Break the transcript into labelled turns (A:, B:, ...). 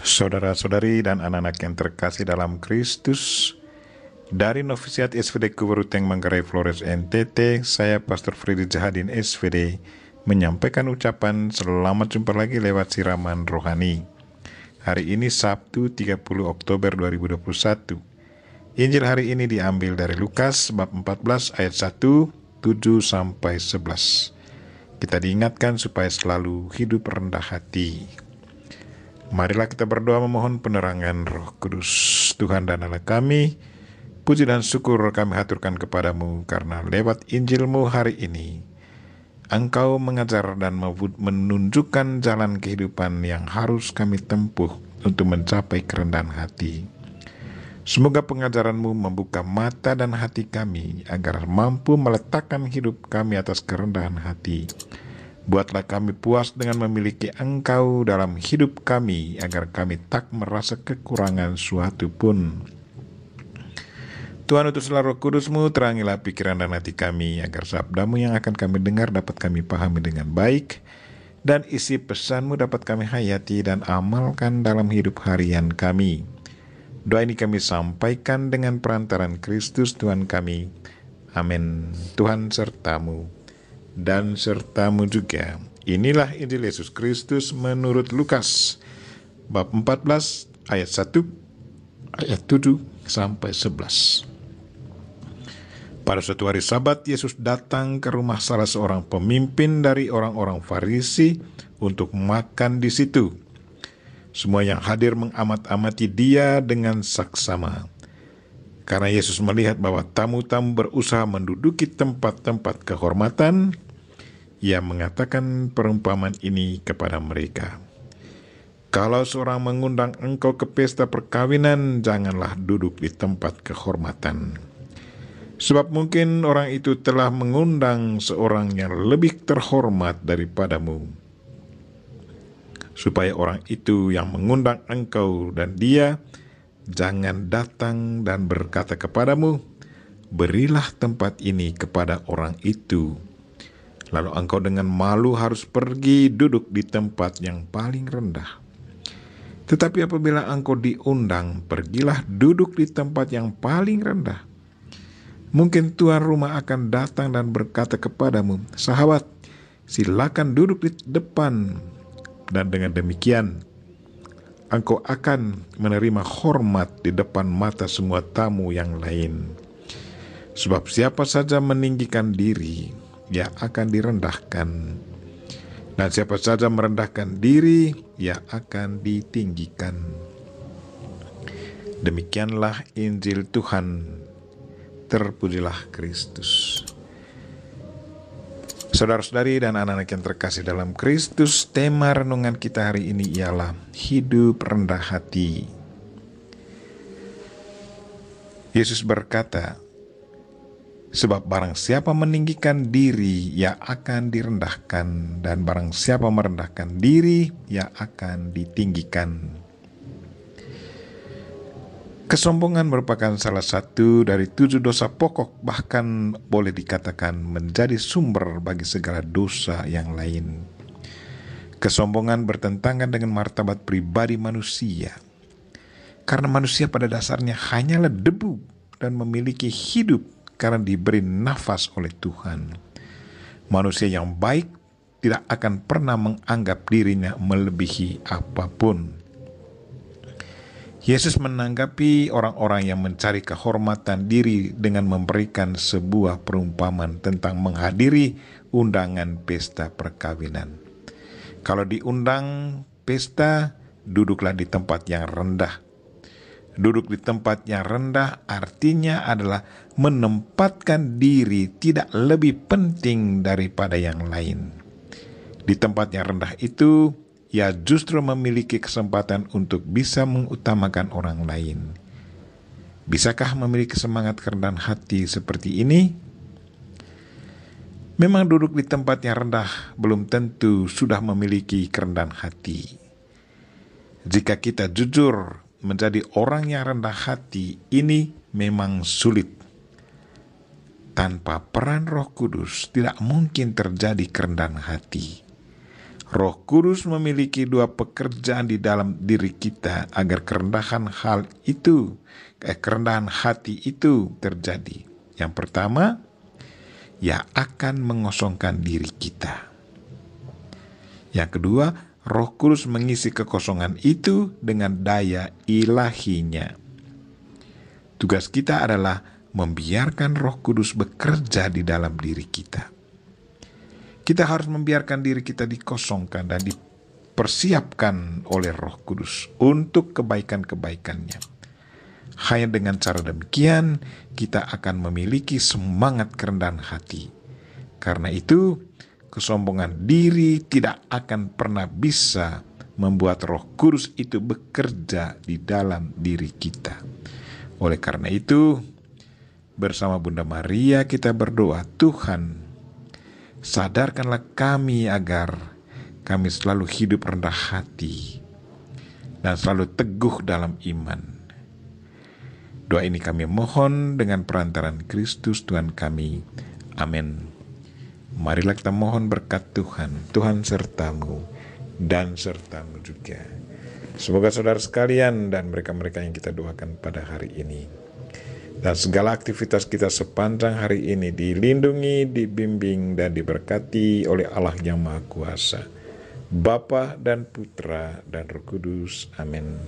A: Saudara-saudari dan anak-anak yang terkasih dalam Kristus, dari Novisiat SVD Kuburuteng Manggarai Flores NTT, saya Pastor Freddy Jahadin SVD menyampaikan ucapan selamat jumpa lagi lewat siraman rohani. Hari ini Sabtu 30 Oktober 2021. Injil hari ini diambil dari Lukas bab 14 ayat 1, 7 sampai 11. Kita diingatkan supaya selalu hidup rendah hati. Marilah kita berdoa memohon penerangan Roh Kudus. Tuhan dan Allah kami, puji dan syukur kami haturkan kepadamu karena lewat Injilmu hari ini, Engkau mengajar dan menunjukkan jalan kehidupan yang harus kami tempuh untuk mencapai kerendahan hati. Semoga pengajaranmu membuka mata dan hati kami agar mampu meletakkan hidup kami atas kerendahan hati. Buatlah kami puas dengan memiliki Engkau dalam hidup kami, agar kami tak merasa kekurangan suatu pun. Tuhan, utuslah Roh Kudus-Mu, terangilah pikiran dan hati kami, agar sabda-Mu yang akan kami dengar dapat kami pahami dengan baik, dan isi pesan-Mu dapat kami hayati dan amalkan dalam hidup harian kami. Doa ini kami sampaikan dengan perantaran Kristus Tuhan kami. Amin. Tuhan sertamu dan sertamu juga. Inilah Injil Yesus Kristus menurut Lukas bab 14 ayat 1 ayat 7 sampai 11. Pada suatu hari Sabat, Yesus datang ke rumah salah seorang pemimpin dari orang-orang Farisi untuk makan di situ. Semua yang hadir mengamat-amati dia dengan saksama. Karena Yesus melihat bahwa tamu-tamu berusaha menduduki tempat-tempat kehormatan, Ia mengatakan perumpamaan ini kepada mereka. Kalau seorang mengundang engkau ke pesta perkawinan, janganlah duduk di tempat kehormatan. Sebab mungkin orang itu telah mengundang seorang yang lebih terhormat daripadamu. Supaya orang itu yang mengundang engkau dan dia jangan datang dan berkata kepadamu, berilah tempat ini kepada orang itu. Lalu engkau dengan malu harus pergi duduk di tempat yang paling rendah. Tetapi apabila engkau diundang, pergilah duduk di tempat yang paling rendah. Mungkin tuan rumah akan datang dan berkata kepadamu, sahabat, silakan duduk di depan. Dan dengan demikian, engkau akan menerima hormat di depan mata semua tamu yang lain. Sebab siapa saja meninggikan diri, ia akan direndahkan. Dan siapa saja merendahkan diri, ia akan ditinggikan. Demikianlah Injil Tuhan. Terpujilah Kristus. Saudara-saudari dan anak-anak yang terkasih dalam Kristus, tema renungan kita hari ini ialah hidup rendah hati. Yesus berkata, sebab barang siapa meninggikan diri, ia akan direndahkan, dan barang siapa merendahkan diri, ia akan ditinggikan. Kesombongan merupakan salah satu dari 7 dosa pokok, bahkan boleh dikatakan menjadi sumber bagi segala dosa yang lain. Kesombongan bertentangan dengan martabat pribadi manusia. Karena manusia pada dasarnya hanyalah debu dan memiliki hidup karena diberi nafas oleh Tuhan. Manusia yang baik tidak akan pernah menganggap dirinya melebihi apapun. Yesus menanggapi orang-orang yang mencari kehormatan diri dengan memberikan sebuah perumpamaan tentang menghadiri undangan pesta perkawinan. Kalau diundang pesta, duduklah di tempat yang rendah. Duduk di tempat yang rendah artinya adalah menempatkan diri tidak lebih penting daripada yang lain. Di tempat yang rendah itu, ia justru memiliki kesempatan untuk bisa mengutamakan orang lain. Bisakah memiliki semangat kerendahan hati seperti ini? Memang duduk di tempat yang rendah belum tentu sudah memiliki kerendahan hati. Jika kita jujur menjadi orang yang rendah hati, ini memang sulit. Tanpa peran Roh Kudus tidak mungkin terjadi kerendahan hati. Roh Kudus memiliki dua pekerjaan di dalam diri kita agar kerendahan hati itu terjadi. Yang pertama, ia akan mengosongkan diri kita. Yang kedua, Roh Kudus mengisi kekosongan itu dengan daya ilahinya. Tugas kita adalah membiarkan Roh Kudus bekerja di dalam diri kita. Kita harus membiarkan diri kita dikosongkan dan dipersiapkan oleh Roh Kudus untuk kebaikan-kebaikannya. Hanya dengan cara demikian, kita akan memiliki semangat kerendahan hati. Karena itu, kesombongan diri tidak akan pernah bisa membuat Roh Kudus itu bekerja di dalam diri kita. Oleh karena itu, bersama Bunda Maria kita berdoa, Tuhan, sadarkanlah kami agar kami selalu hidup rendah hati dan selalu teguh dalam iman. Doa ini kami mohon dengan perantaran Kristus Tuhan kami. Amin. Marilah kita mohon berkat Tuhan. Tuhan sertamu dan sertamu juga. Semoga saudara sekalian dan mereka-mereka yang kita doakan pada hari ini dan segala aktivitas kita sepanjang hari ini dilindungi, dibimbing, dan diberkati oleh Allah yang Maha Kuasa, Bapa dan Putra dan Roh Kudus. Amin.